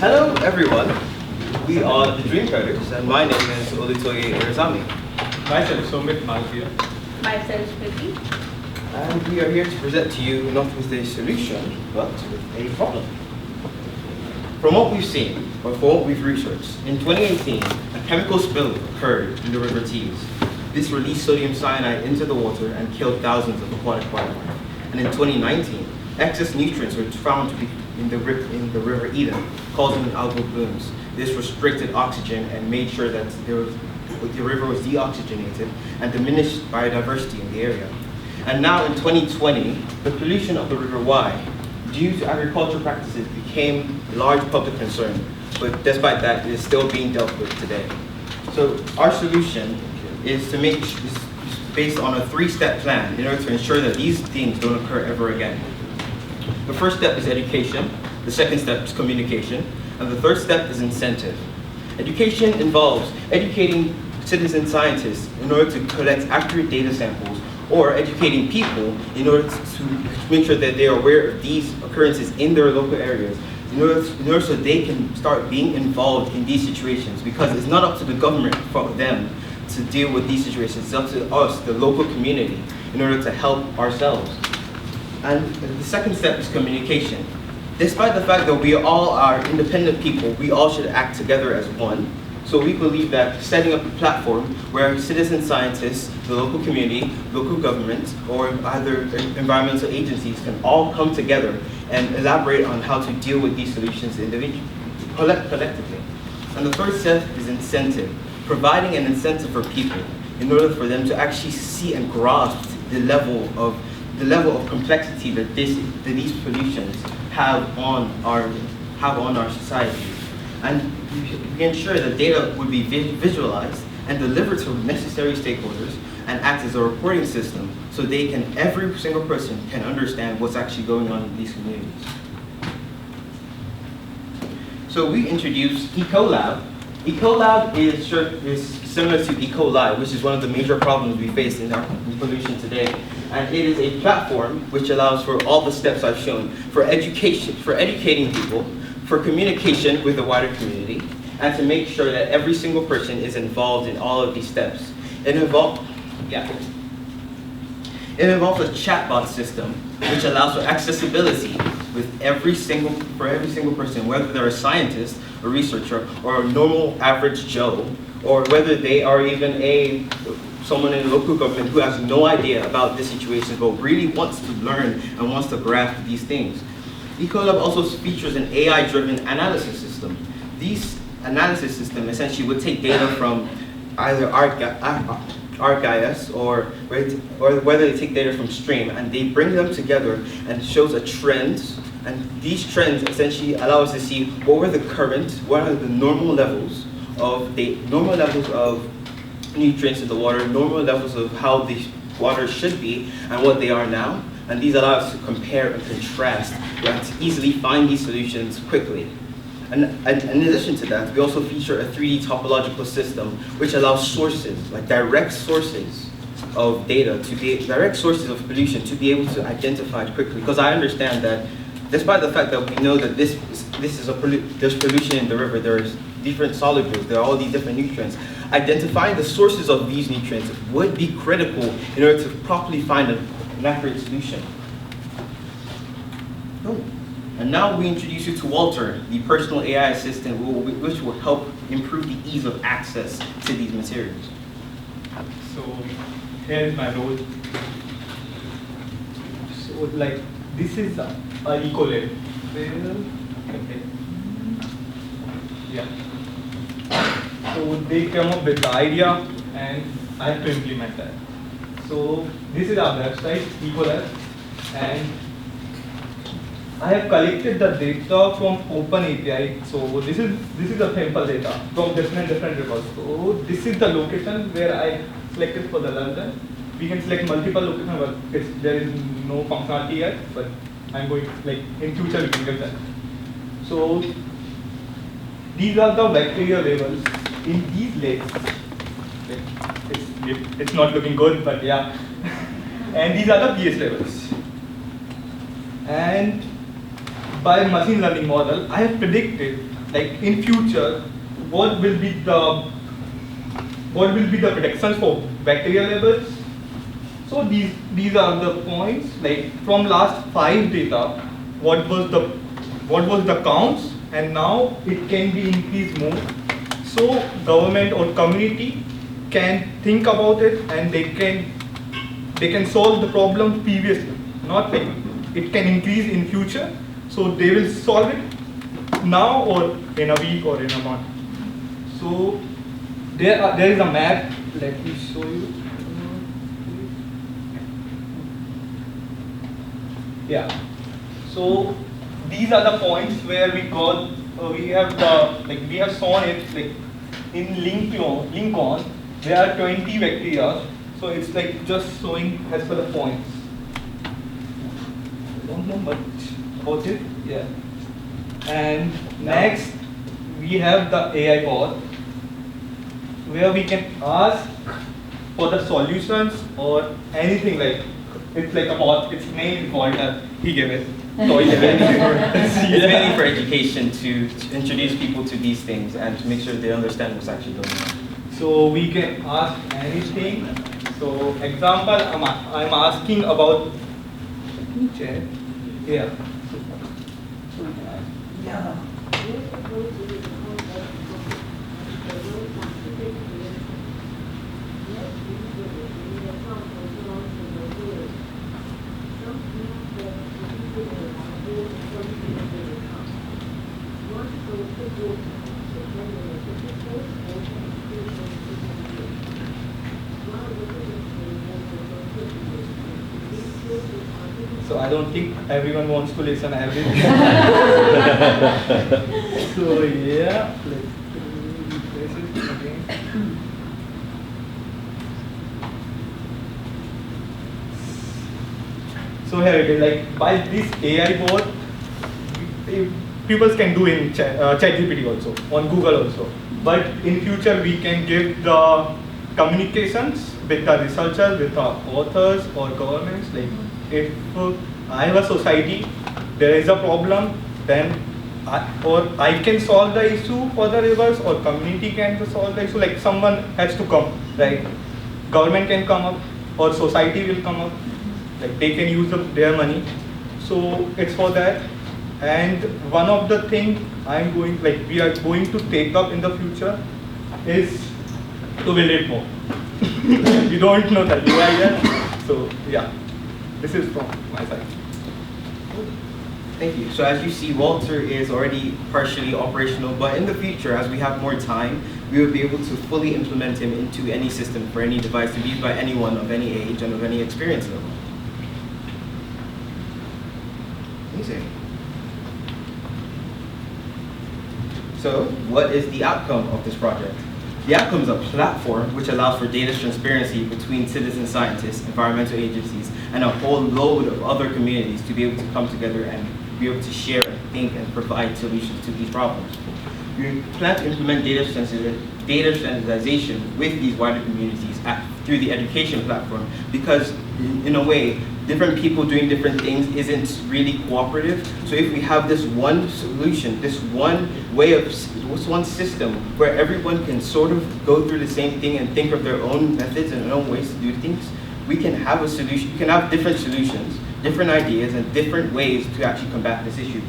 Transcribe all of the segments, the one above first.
Hello everyone, we are the DreamCoders and my name is Olutoye Irizami. Myself, Somit Malkia. Myself, Priti. And we are here to present to you not with a solution, but with a problem. From what we've seen, or from what we've researched, in 2018, a chemical spill occurred in the River Tees. This released sodium cyanide into the water and killed thousands of aquatic wildlife. And in 2019, excess nutrients were found to be in the River Eden, causing algal blooms. This restricted oxygen and made sure that the river was deoxygenated and diminished biodiversity in the area. And now in 2020, the pollution of the River Wye, due to agricultural practices, became a large public concern. But despite that, it is still being dealt with today. So our solution is based on a three-step plan in order to ensure that these things don't occur ever again. The first step is education, the second step is communication, and the third step is incentive. Education involves educating citizen scientists in order to collect accurate data samples, or educating people in order to make sure that they are aware of these occurrences in their local areas, in order so they can start being involved in these situations, because it's not up to the government for them to deal with these situations, it's up to us, the local community, in order to help ourselves. And the second step is communication. Despite the fact that we all are independent people, we all should act together as one. So we believe that setting up a platform where citizen scientists, the local community, local government, or other environmental agencies can all come together and elaborate on how to deal with these solutions individually, collectively. And the third step is incentive, providing an incentive for people in order for them to actually see and grasp the level of complexity that these pollutions have on our society. And we ensure that data would be visualized and delivered to necessary stakeholders and act as a reporting system so every single person can understand what's actually going on in these communities. So we introduced EcoLab. EcoLab is similar to E. coli, which is one of the major problems we face in our pollution today. And it is a platform which allows for all the steps I've shown, for education, for educating people, for communication with the wider community, and to make sure that every single person is involved in all of these steps. It involves a chatbot system which allows for accessibility with every single person, whether they're a scientist, a researcher, or a normal average Joe, or whether they are even someone in local government who has no idea about this situation but really wants to learn and wants to grasp these things. EcoLab also features an AI-driven analysis system. These analysis system essentially would take data from either ArcGIS or whether they take data from Stream, and they bring them together and shows a trend. And these trends essentially allow us to see what are the normal levels of nutrients in the water, normal levels of how the water should be and what they are now. And these allow us to compare and contrast and to easily find these solutions quickly. And in addition to that, we also feature a 3D topological system which allows sources, like direct sources of data, direct sources of pollution to be able to identify it quickly. Because I understand that despite the fact that we know that there's pollution in the river, there's different solubles, there are all these different nutrients, identifying the sources of these nutrients would be critical in order to properly find an accurate solution. And now we introduce you to Walter, the personal AI assistant, which will help improve the ease of access to these materials. So here is my role. So this is a EcoLab. Okay. Yeah. So they come up with the idea and I have to implement that. So this is our website, EcoLab, and I have collected the data from Open API. So this is the sample data from different rivers. So this is the location where I selected for the London. We can select multiple locations, but there is no functionality yet. But I'm going in future we can get that. So these are the bacteria levels in these lakes. It's not looking good, but yeah. And these are the pH levels. And by machine learning model, I have predicted like in future, what will be the predictions for bacterial levels? So these are the points. Like from last 5 data, what was the counts, and now it can be increased more. So government or community can think about it, and they can solve the problem previously. Not like it can increase in future. So they will solve it now or in a week or in a month. So there is a map. Let me show you. Yeah. So these are the points where we have shown it like in Lincoln. There are 20 bacteria. So it's like just showing as per the points. I don't know much about it. Yeah. And next we have the AI bot, where we can ask for the solutions or anything. Like it's like a bot. Its name is Walter. He gave it. So It's mainly for education to introduce people to these things and to make sure they understand what's actually going on. So we can ask anything. So example, I'm asking about. Let me check. Yeah. So we can ask. Yeah. So I don't think everyone wants to listen everything. So yeah, let's replace it again. So here it is. Like by this AI bot, people can do in ChatGPT also, on Google also. But in future we can give the communications with the researchers, with the authors or governments. Like if I have a society, there is a problem, then I can solve the issue for the rivers, or community can solve the issue. Like someone has to come, right? Government can come up, or society will come up. Like they can use their money. So it's for that. And one of the things we are going to take up in the future is to build it more. You don't know that UI yet. So yeah, this is from my side. Thank you. So as you see, Walter is already partially operational, but in the future, as we have more time, we will be able to fully implement him into any system for any device to be used by anyone of any age and of any experience level. Amazing. So what is the outcome of this project? The outcome is a platform which allows for data transparency between citizen scientists, environmental agencies, and a whole load of other communities to be able to come together and be able to share, think, and provide solutions to these problems. We plan to implement data standardization with these wider communities through the education platform, because in a way, different people doing different things isn't really cooperative. So if we have this one solution, this one system where everyone can sort of go through the same thing and think of their own methods and their own ways to do things, we can have a solution. We can have different solutions, different ideas, and different ways to actually combat this issue.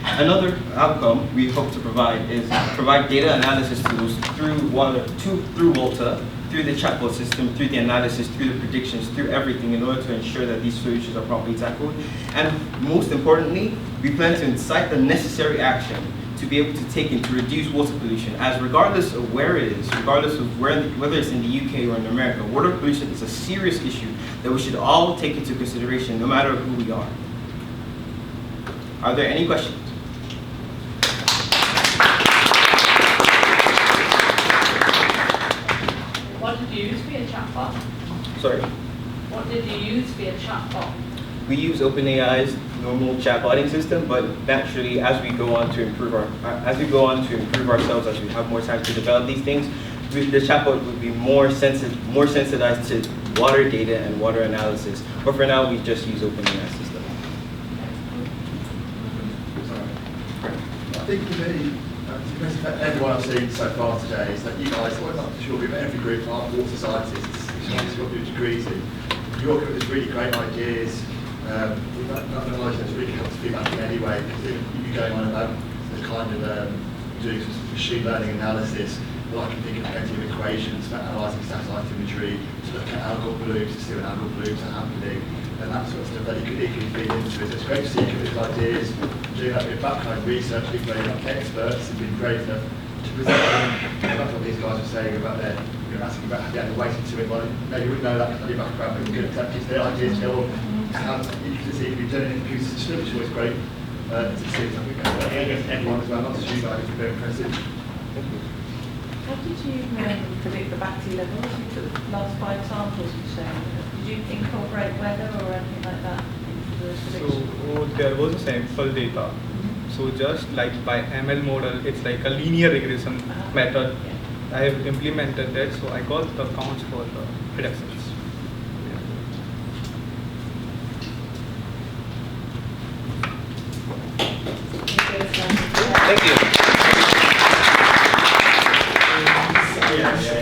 Another outcome we hope to provide is provide data analysis tools through Walter, through the chatbot system, through the analysis, through the predictions, through everything, in order to ensure that these solutions are properly tackled. And most importantly, we plan to incite the necessary action to be able to take in to reduce water pollution, as regardless of where it is, regardless of whether it's in the UK or in America, water pollution is a serious issue that we should all take into consideration, no matter who we are. Are there any questions? What did you use for your chatbot? Sorry? What did you use for your chatbot? We use OpenAI's normal chatbotting system, but naturally, as we go on to improve ourselves, as we have more time to develop these things, the chatbot would be more sensitized to water data and water analysis. But for now, we just use OpenAI's system. think for me, everyone I've seen so far today is that you guys, well, I'm not sure we've every group of water scientists, who's got your degrees in. You're coming with really great ideas. We've got knowledge that's really helped feedback in any way, because you'd be going on about the kind of doing some machine learning analysis. Well, I can think of plenty of equations for analysing satellite imagery, to look at algal blooms, to see when algal blooms are happening, and that sort of stuff that you could equally feed into it. It's great to see you come with ideas, doing that bit of background research, even though you're not experts, it's been great to present them. That's what these guys were saying about their, asking about how they had to wait into it. Well, maybe you wouldn't know that kind of background, but you're going to give their ideas to go on. You can see you've done it in computer system, which is always great to see. I guess everyone as well, not just you guys, it's very impressive. How did you predict the battery levels? You took the last 5 samples, you say. Did you incorporate weather or anything like that into the prediction? So there was a sample data. So just like by ML model, it's like a linear regression method. Yeah. I have implemented that, so I got the counts for the predictions. Thank you.